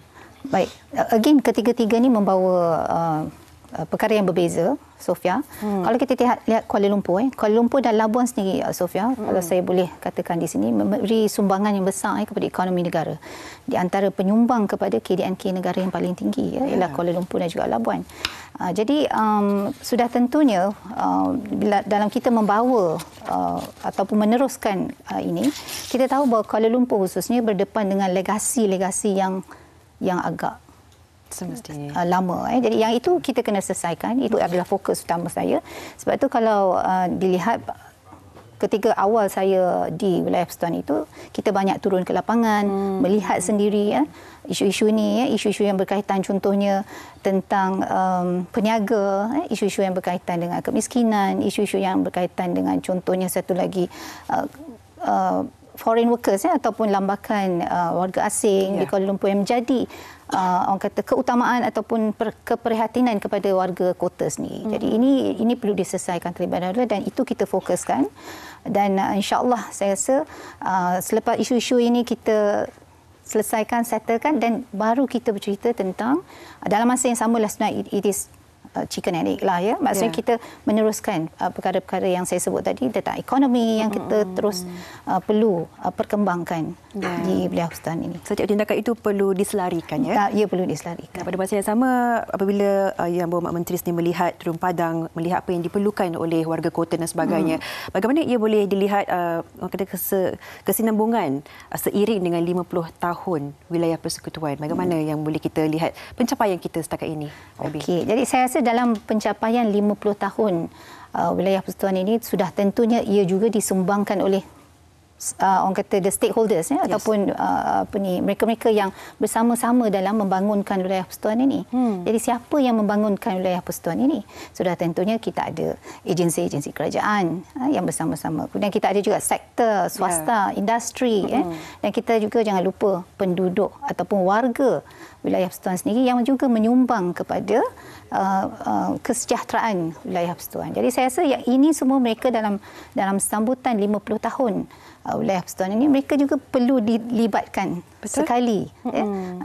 Baik, again ketiga-tiga ini membawa perkara yang berbeza, Sofia. Kalau kita lihat Kuala Lumpur, Kuala Lumpur dan Labuan sendiri, Sofia, kalau saya boleh katakan di sini, memberi sumbangan yang besar kepada ekonomi negara. Di antara penyumbang kepada KDNK negara yang paling tinggi ialah Kuala Lumpur dan juga Labuan. Jadi sudah tentunya bila dalam kita membawa ataupun meneruskan ini, kita tahu bahawa Kuala Lumpur khususnya berdepan dengan legasi-legasi yang agak semestinya lama. Jadi yang itu kita kena selesaikan. Itu adalah fokus utama saya. Sebab itu kalau dilihat ketika awal saya di wilayah persekutuan itu, kita banyak turun ke lapangan, melihat sendiri isu-isu ini, isu-isu yang berkaitan contohnya tentang peniaga, isu-isu yang berkaitan dengan kemiskinan, isu-isu yang berkaitan dengan contohnya satu lagi foreign workers ataupun lambakan warga asing di Kuala Lumpur yang menjadi orang kata keutamaan ataupun keprihatinan kepada warga kota sendiri. Jadi ini perlu diselesaikan terlebih dahulu dan itu kita fokuskan. Dan insya-Allah saya rasa selepas isu-isu ini kita selesaikan, settlekan dan baru kita bercerita tentang dalam masa yang samalah sebenarnya it is chicken and egg lah maksudnya kita meneruskan perkara-perkara yang saya sebut tadi tentang ekonomi yang kita terus perlu perkembangkan di wilayah persekutuan ini. Setiap tindakan itu perlu diselarikan ya perlu diselarikan. Pada masa yang sama apabila Yang Berhormat Menteri sendiri melihat turun padang, melihat apa yang diperlukan oleh warga kota dan sebagainya, bagaimana ia boleh dilihat orang kata kesinambungan seiring dengan 50 tahun wilayah persekutuan, bagaimana yang boleh kita lihat pencapaian kita setakat ini? Okey, jadi saya rasa dalam pencapaian 50 tahun wilayah persekutuan ini sudah tentunya ia juga disumbangkan oleh orang kata the stakeholders ataupun mereka-mereka yang bersama-sama dalam membangunkan wilayah persekutuan ini. Jadi siapa yang membangunkan wilayah persekutuan ini? Sudah tentunya kita ada agensi-agensi kerajaan yang bersama-sama. Kemudian kita ada juga sektor swasta, industri dan kita juga jangan lupa penduduk ataupun warga wilayah persekutuan sendiri yang juga menyumbang kepada kesejahteraan wilayah persekutuan. Jadi saya rasa ini semua mereka dalam sambutan 50 tahun wilayah persekutuan ini, mereka juga perlu dilibatkan sekali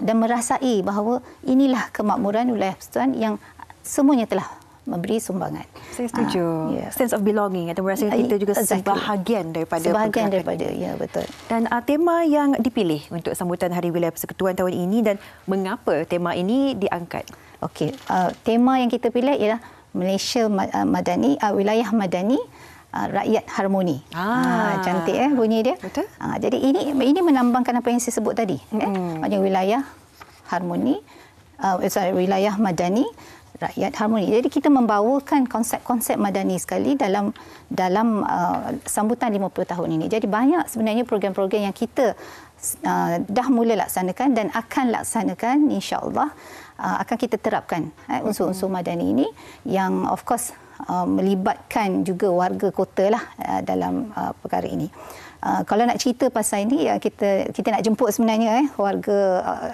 dan merasai bahawa inilah kemakmuran wilayah persekutuan yang semuanya telah memberi sumbangan. Saya setuju. Sense of belonging atau merasa kita juga sebahagian daripada sebahagian daripada, ya betul. Dan tema yang dipilih untuk sambutan Hari Wilayah Persekutuan tahun ini dan mengapa tema ini diangkat? Okey, tema yang kita pilih ialah Malaysia Madani, wilayah madani, rakyat harmoni. Cantik bunyi dia. Betul. Jadi ini melambangkan apa yang saya sebut tadi. Maksudnya wilayah harmoni, wilayah madani, rakyat harmoni. Jadi kita membawakan konsep-konsep madani sekali dalam sambutan 50 tahun ini. Jadi banyak sebenarnya program-program yang kita dah mula laksanakan dan akan laksanakan, insya-Allah akan kita terapkan unsur-unsur madani ini yang of course melibatkan juga warga kota lah dalam perkara ini. Kalau nak cerita pasal ini, kita nak jemput sebenarnya warga,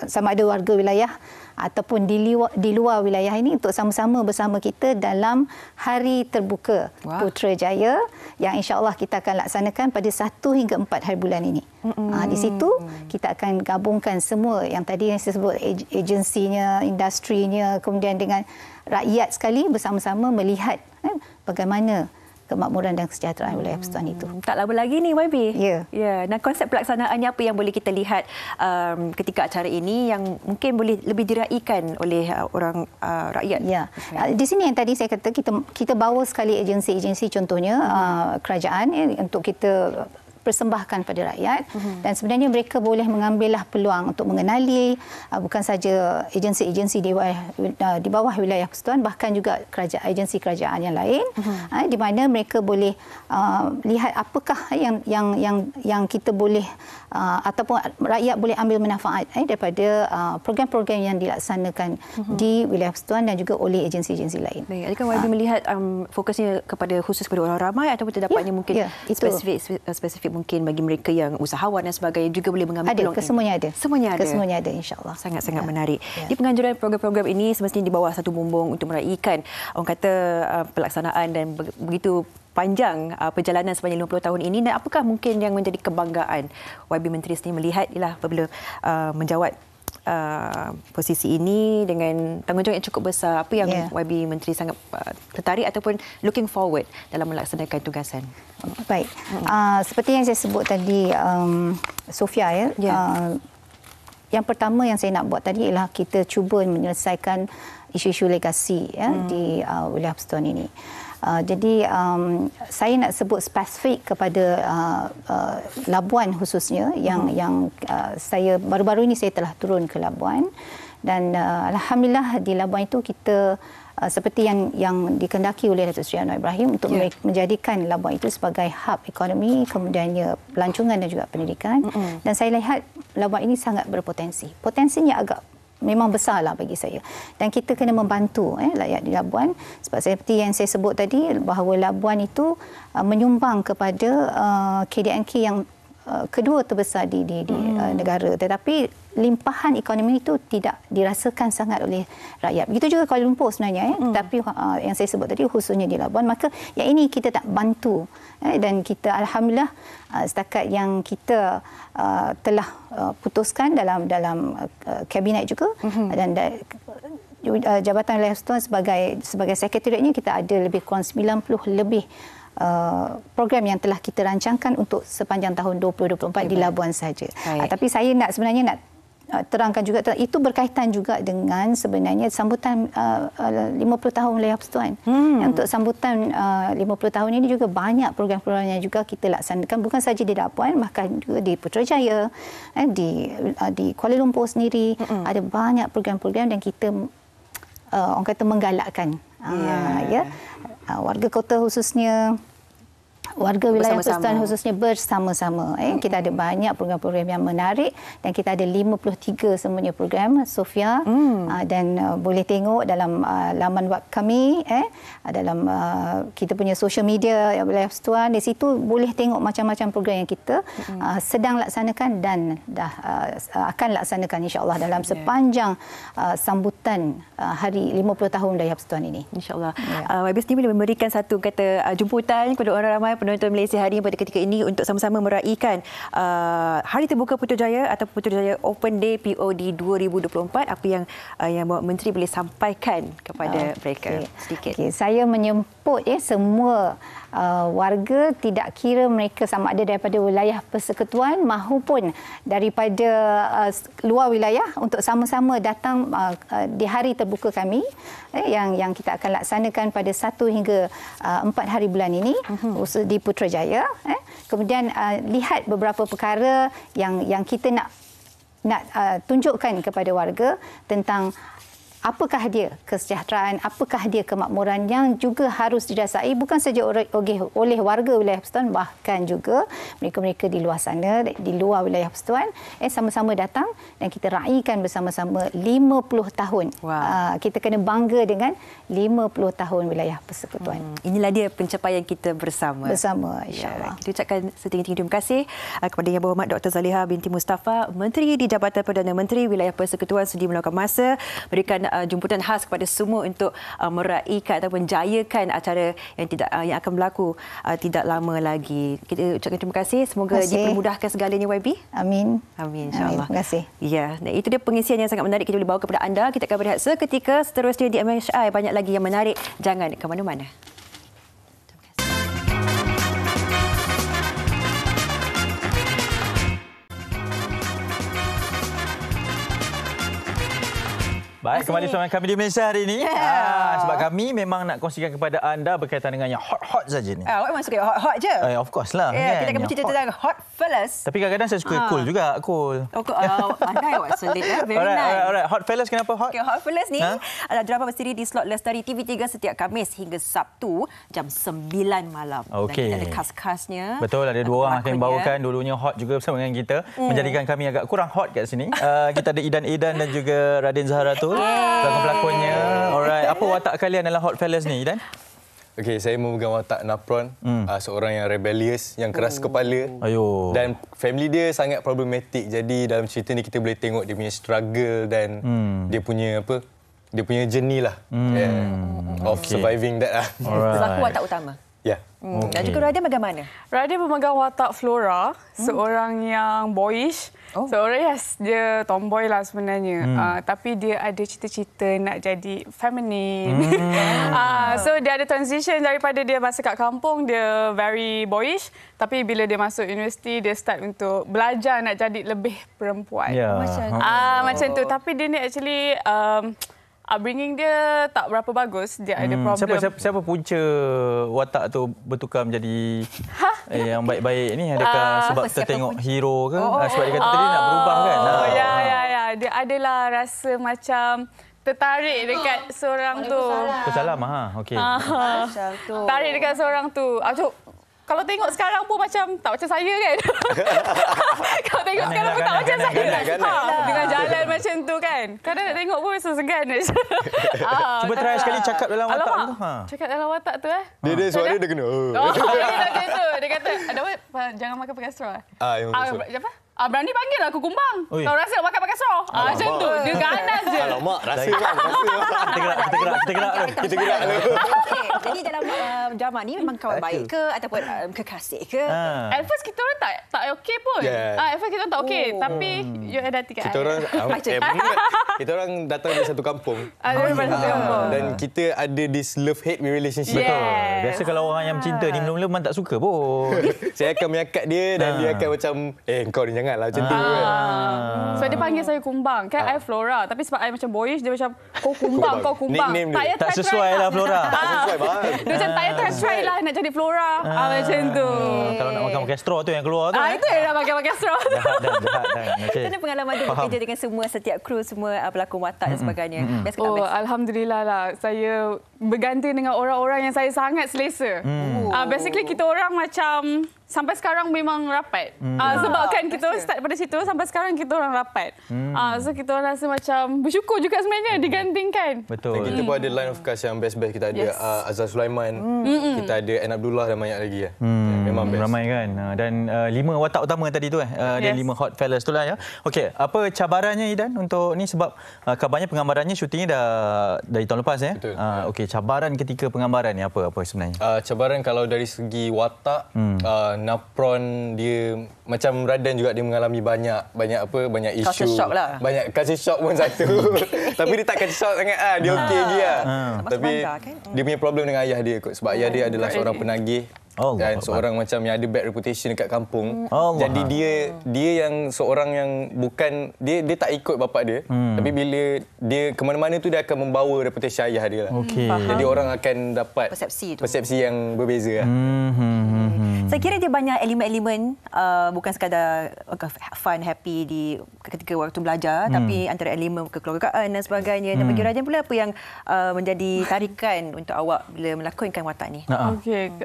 sama ada warga wilayah ataupun di luar wilayah ini untuk sama-sama bersama kita dalam Hari Terbuka Putrajaya yang insya-Allah kita akan laksanakan pada 1 hingga 4 hari bulan ini. Di situ kita akan gabungkan semua yang tadi yang saya sebut, agensinya, industrinya, kemudian dengan rakyat sekali bersama-sama melihat bagaimana kemakmuran dan kesejahteraan wilayah persekutuan itu. Tak lama lagi ni YB. Ya. Dan konsep pelaksanaannya apa yang boleh kita lihat ketika acara ini yang mungkin boleh lebih diraikan oleh orang rakyat? Ya. Di sini yang tadi saya kata kita bawa sekali agensi-agensi, contohnya kerajaan untuk kita persembahkan pada rakyat dan sebenarnya mereka boleh mengambillah peluang untuk mengenali bukan saja agensi-agensi di bawah wilayah persekutuan, bahkan juga agensi kerajaan yang lain, di mana mereka boleh lihat apakah yang kita boleh ataupun rakyat boleh ambil manfaat daripada program-program yang dilaksanakan di wilayah persekutuan dan juga oleh agensi-agensi lain. Baik, adakah YB melihat fokusnya khusus kepada orang ramai ataupun terdapatnya mungkin spesifik mungkin bagi mereka yang usahawan dan sebagainya juga boleh mengambil peluang? Kesemuanya ada. Kesemuanya ada, insya-Allah. Sangat-sangat menarik. Di penganjuran program-program ini semestinya di bawah satu bumbung untuk meraihkan orang kata pelaksanaan dan begitu panjang perjalanan sepanjang 50 tahun ini. Dan apakah mungkin yang menjadi kebanggaan YB Menteri sendiri melihat ialah apabila menjawat posisi ini dengan tanggungjawab yang cukup besar, apa yang YB Menteri sangat tertarik ataupun looking forward dalam melaksanakan tugasan? Baik, seperti yang saya sebut tadi, Sofia, yang pertama yang saya nak buat tadi ialah kita cuba menyelesaikan isu-isu legasi di wilayah persekutuan ini. Jadi saya nak sebut spesifik kepada Labuan khususnya yang saya baru-baru ini saya telah turun ke Labuan dan alhamdulillah di Labuan itu kita seperti yang dikendaki oleh Datuk Seri Anwar Ibrahim untuk menjadikan Labuan itu sebagai hub ekonomi, kemudiannya pelancongan dan juga pendidikan. Dan saya lihat Labuan ini sangat berpotensi. Potensinya memang besarlah bagi saya. Dan kita kena membantu rakyat di Labuan sebab seperti yang saya sebut tadi bahawa Labuan itu menyumbang kepada KDNK yang kedua terbesar di negara, tetapi limpahan ekonomi itu tidak dirasakan sangat oleh rakyat. Begitu juga Kuala Lumpur sebenarnya, tetapi yang saya sebut tadi khususnya di Labuan, maka yang ini kita tak bantu dan kita alhamdulillah setakat yang kita telah putuskan dalam kabinet juga dan Jabatan Wilayah Persekutuan sebagai sekretariatnya kita ada lebih kurang 90 lebih program yang telah kita rancangkan untuk sepanjang tahun 2024 di Labuan saja. Tapi saya sebenarnya nak terangkan juga itu berkaitan juga dengan sebenarnya sambutan 50 tahun Wilayah Persekutuan. Untuk sambutan 50 tahun ini juga banyak program-program yang juga kita laksanakan bukan saja di Labuan, bahkan juga di Putrajaya, di Kuala Lumpur sendiri ada banyak program-program dan kita orang kata menggalakkan warga kota khususnya, warga wilayah persekutuan khususnya bersama-sama. Kita ada banyak program-program yang menarik dan kita ada 53 semuanya program, Sofia, dan boleh tengok dalam laman web kami, dalam kita punya social media wilayah persekutuan. Di situ boleh tengok macam-macam program yang kita sedang laksanakan dan dah akan laksanakan insya-Allah dalam sepanjang sambutan hari 50 tahun wilayah persekutuan ini. Insya-Allah. YB sendiri boleh memberikan satu kata jemputan kepada orang ramai ramai penonton Malaysia hari ini pada ketika ini untuk sama-sama meraihkan Hari Terbuka Putrajaya atau Putrajaya Open Day POD 2024. Apa yang Menteri boleh sampaikan kepada mereka sedikit? Saya menyemput semua warga, tidak kira mereka sama ada daripada wilayah persekutuan maupun daripada luar wilayah, untuk sama-sama datang di hari terbuka kami yang kita akan laksanakan pada 1 hingga 4 hari bulan ini di Putrajaya. Kemudian lihat beberapa perkara yang kita nak tunjukkan kepada warga tentang apakah dia kesejahteraan, apakah dia kemakmuran yang juga harus dirasai bukan saja oleh warga wilayah persekutuan, bahkan juga mereka-mereka di luar sana, di luar wilayah persekutuan, sama-sama datang dan kita raikan bersama-sama 50 tahun. Wow. Kita kena bangga dengan 50 tahun wilayah persekutuan. Inilah dia pencapaian kita bersama. Bersama, insya-Allah. Kita ucapkan setinggi-tinggi terima kasih kepada Yang Berhormat Dr. Zaliha binti Mustafa, Menteri di Jabatan Perdana Menteri Wilayah Persekutuan, sudi meluangkan masa berikan jemputan khas kepada semua untuk meraihkan ataupun jayakan acara yang akan berlaku tidak lama lagi. Kita ucapkan terima kasih. Semoga dipermudahkan segalanya, YB. Amin. Amin, insya-Allah. Terima kasih. Ya, dan itu dia pengisian yang sangat menarik kita boleh bawa kepada anda. Kita akan berehat seketika, seterusnya di MHI banyak lagi yang menarik. Jangan ke mana-mana. Baik, kembali bersama kami di Malaysia hari ini. Sebab kami memang nak kongsikan kepada anda berkaitan dengan yang hot-hot saja ni. Awak memang suka yang hot-hot je. Of course lah. Kita akan bercerita tentang hot fellas. Tapi kadang-kadang saya suka cool juga. Cool. Pandai awak selit. Very nice. Alright. Hot fellas kenapa hot? Okay, hot fellas ni adalah drama bersiri di slot Lestari TV3 setiap Khamis hingga Sabtu jam 9 malam. Okey. Dan kita ada kas-kasnya. Betul, ada dua orang akan membawakan. Dulunya hot juga bersama dengan kita. Menjadikan kami agak kurang hot kat sini. Kita ada Idan Edan dan juga Radin Zaharatul. Pelakon-pelakonnya. Alright, apa watak kalian dalam hot fellas ni, Idan? Okey, saya memegang watak Napron, seorang yang rebellious, yang keras kepala. Dan family dia sangat problematik. Jadi dalam cerita ni kita boleh tengok dia punya struggle dan dia punya dia punya journey lah of surviving that lah. Selaku watak utama. Ya. Dan juga Radin bagaimana? Radin memegang watak Flora, seorang yang boyish. Seorang dia tomboy lah sebenarnya. Tapi dia ada cita-cita nak jadi feminin. So dia ada transition daripada dia masa kat kampung, dia very boyish. Tapi bila dia masuk universiti, dia start untuk belajar nak jadi lebih perempuan. Macam tu. Tapi dia ni actually upbringing dia tak berapa bagus. Dia ada problem. Siapa punca watak tu bertukar menjadi yang baik-baik ni? Adakah sebab tertengok hero ke? Sebab dia kata tadi nak berubah kan? Ya. Dia adalah rasa macam tertarik dekat seorang tu. Salam. Okey. Tarik dekat seorang tu. Kalau tengok sekarang pun macam tak macam saya kan. Kalau tengok sekarang pun tak macam saya. Dengan jalan macam tu kan. Kadang nak tengok pun segan. Cuba try sekali cakap dalam watak tu. Cakap dalam watak tu Dia suara dia kena. Dia kata, ada apa? Jangan makan pakai straw. Apa? Berani panggil aku kumbang. Kau rasa makan pakai straw. Macam tu. Dia ganas je. Alamak, rasa kan. Kita gerak. Jadi dalam drama ni memang kawan baik ke ataupun kekasih ke? At first kita orang tak okey pun. At first kita orang tak okey. Tapi you ada hati kat kita orang datang dari satu kampung. Dan kita ada this love-hate relationship. Betul. Biasa kalau orang yang cinta ni mula-mula memang tak suka pun. Saya akan menyakat dia dan dia akan macam kau ni janganlah macam tu kan. So dia panggil saya kumbang. Kan I Flora. Tapi sebab I macam boyish, dia macam kau kumbang. Tak sesuai lah Flora. Tak sesuai bang. Dia macam tak try lah nak jadi Flora. Macam tu. Kalau nak makan pakai straw tu yang keluar tu. Itu yang nak pakai straw. Jahat dan. Macam pengalaman tu bekerja dengan semua, setiap kru, semua pelakon watak dan sebagainya? Alhamdulillah lah. Saya berganti dengan orang-orang yang saya sangat selesa. Basically kita orang macam sampai sekarang memang rapat. Sebab kan kita start pada situ, sampai sekarang kita orang rapat. So kita orang rasa macam bersyukur juga sebenarnya digantingkan. Betul. Dan kita pun ada line of cast yang best-best. Kita ada Azhar Sulaiman, kita ada N. Abdullah dan banyak lagi. Memang best. Ramai kan. Dan 5 watak utama tadi tu Dia 5 hot fellas tu lah ya. Okey, apa cabarannya Idan untuk ni sebab kabarnya penggambarannya syutingnya dah dari tahun lepas ya. Okey, cabaran ketika penggambaran ni apa sebenarnya? Cabaran kalau dari segi watak, Napron dia macam Radan juga, dia mengalami banyak isu. Culture shock lah. Banyak culture shock pun satu. Tapi dia tak culture shock sangat dia okey je lah. Tapi dia punya problem dengan ayah dia kot. Sebab ayah dia adalah seorang penagih. Dan seorang macam yang ada bad reputation dekat kampung. Jadi dia yang seorang yang bukan dia tak ikut bapak dia. Tapi bila dia ke mana-mana tu dia akan membawa reputation ayah dia lah. Jadi orang akan dapat persepsi yang berbeza lah. Saya kira dia banyak elemen-elemen bukan sekadar fun, happy ketika waktu belajar, tapi antara elemen kekeluargaan dan sebagainya. Dan bagi Rajan pula apa yang menjadi tarikan untuk awak bila melakonkan watak ni? Okey,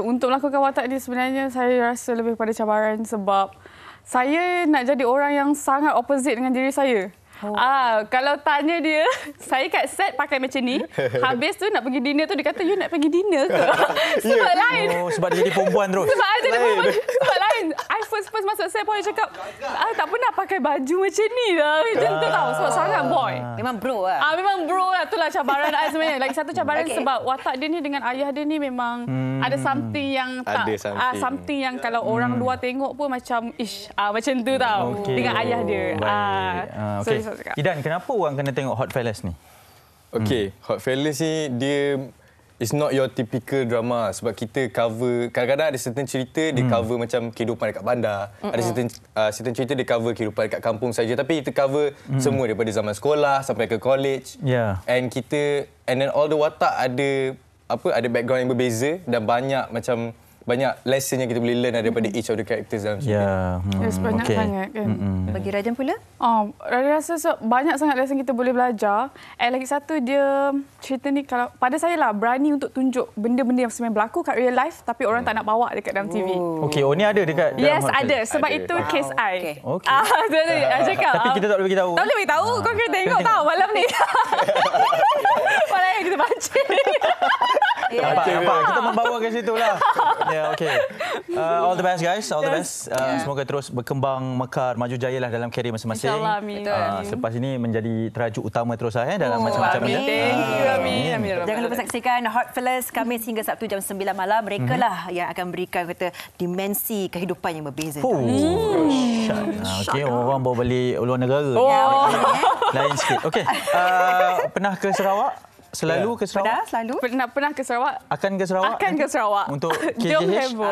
untuk melakukan watak ni sebenarnya saya rasa lebih pada cabaran sebab saya nak jadi orang yang sangat opposite dengan diri saya. Kalau tanya dia, saya kat set pakai macam ni. Habis tu nak pergi dinner tu dia kata, "You nak pergi dinner ke?" Sebab lain. Sebab dia jadi perempuan terus. Sebab jadi perempuan. Sebab lain. I first masuk set pun dia cakap, "Tak pernah pakai baju macam ni lah." Macam tu tahu. Sebab sangat boy. Memang bro lah. Memang bro lah. Itulah cabaran I sebenarnya. Lagi satu cabaran sebab watak dia ni dengan ayah dia ni memang ada something yang tak. Something yang kalau orang luar tengok pun macam macam tu tahu. Dengan ayah dia. Idan, kenapa orang kena tengok Hot Fellas ni? Okey, Hot Fellas ni dia it's not your typical drama sebab kita cover kadang-kadang ada certain cerita dia cover macam kehidupan dekat bandar, ada certain cerita dia cover kehidupan dekat kampung saja, tapi kita cover semua daripada zaman sekolah sampai ke college. And then all the watak ada background yang berbeza dan banyak lesson yang kita boleh learn daripada each of the characters dalam cerita. Banyak sangat kan. Bagi Rajan pula? Rajan rasa banyak sangat lesson kita boleh belajar. Lagi satu dia cerita ni kalau pada saya lah berani untuk tunjuk benda-benda yang sebenarnya berlaku kat real life tapi orang tak nak bawa dekat dalam TV. Okey, ni ada dekat dalam Yes, ada. Sebab itu case I. Tapi kita tak boleh bagi tahu. Tak boleh bagi tahu. Kau kena tengok tahu malam ni. Malam yang kita baca. Nampak. Kita membawa ke situ lah. Okay. All the best guys. All the best. Semoga terus berkembang, mekar, maju jaya lah dalam karier masing-masing. InsyaAllah, amin. Selepas ini menjadi terajuk utama terus dalam macam-macam ni. Amin. Jangan lupa saksikan Hot Fellas Khamis hingga Sabtu jam 9 malam. Mereka lah yang akan berikan dimensi kehidupan yang berbeza. Okey, orang bawa balik luar negara. Lain sikit. Okey. Pernah ke Sarawak? Selalu ke Sarawak? Pernah ke Sarawak. Akan ke Sarawak? Akan ke Sarawak. Untuk KJH? Jom heboh.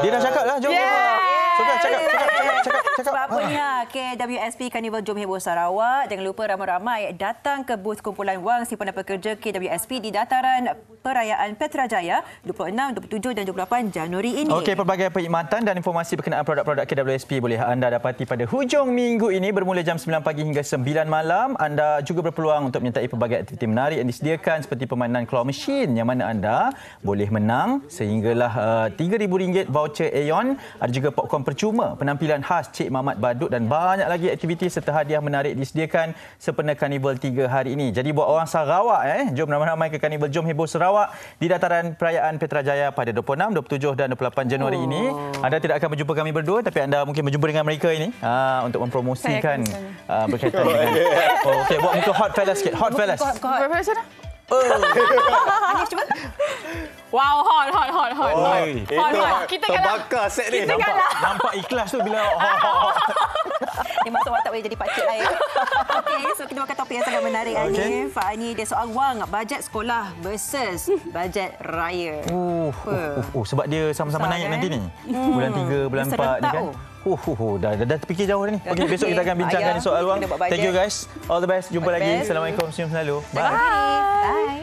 Dia dah cakap lah. Jom heboh. Cakap. Sebab apa ni KWSP Carnival Jom Heboh Sarawak. Jangan lupa ramai-ramai datang ke booth kumpulan wang simpanan pekerja KWSP di dataran perayaan Petrajaya 26, 27 dan 28 Januari ini. Okey, pelbagai perkhidmatan dan informasi berkenaan produk-produk KWSP boleh anda dapati pada hujung minggu ini bermula jam 9 pagi hingga 9 malam. Anda juga berpeluang untuk menyertai pelbagai aktiviti menarik yang disediakan seperti permainan claw machine yang mana anda boleh menang sehinggalah RM3,000 voucher Aeon. Ada juga popcorn percuma, penampilan khas Cik Mamat Badut dan banyak lagi aktiviti serta hadiah menarik disediakan sempena Karnival 3 hari ini. Jadi buat orang Sarawak jom ramai-ramai ke Karnival Jom Heboh Sarawak di dataran perayaan Petrajaya pada 26, 27 dan 28 Januari ini. Anda tidak akan berjumpa kami berdua tapi anda mungkin berjumpa dengan mereka ini untuk mempromosikan berkaitan dengan okey, buat muka Hot Fellas sikit. Hot Fellas. Hanif cuba. Wow, hot. Kita terbakar set ni. Nampak ikhlas tu bila Dia masuk watak boleh jadi pakcik lain. Okey, so kita makan topik yang sangat menarik Hanif. Ini dia soal wang, bajet sekolah versus bajet raya. Sebab dia sama-sama naik nanti ni. Bulan 3, bulan 4 ni kan. Dah terfikir jauh dah ni. Okey, besok kita akan bincangkan soal wang. Thank you guys. All the best. Jumpa lagi. Assalamualaikum. Senyum selalu. Bye.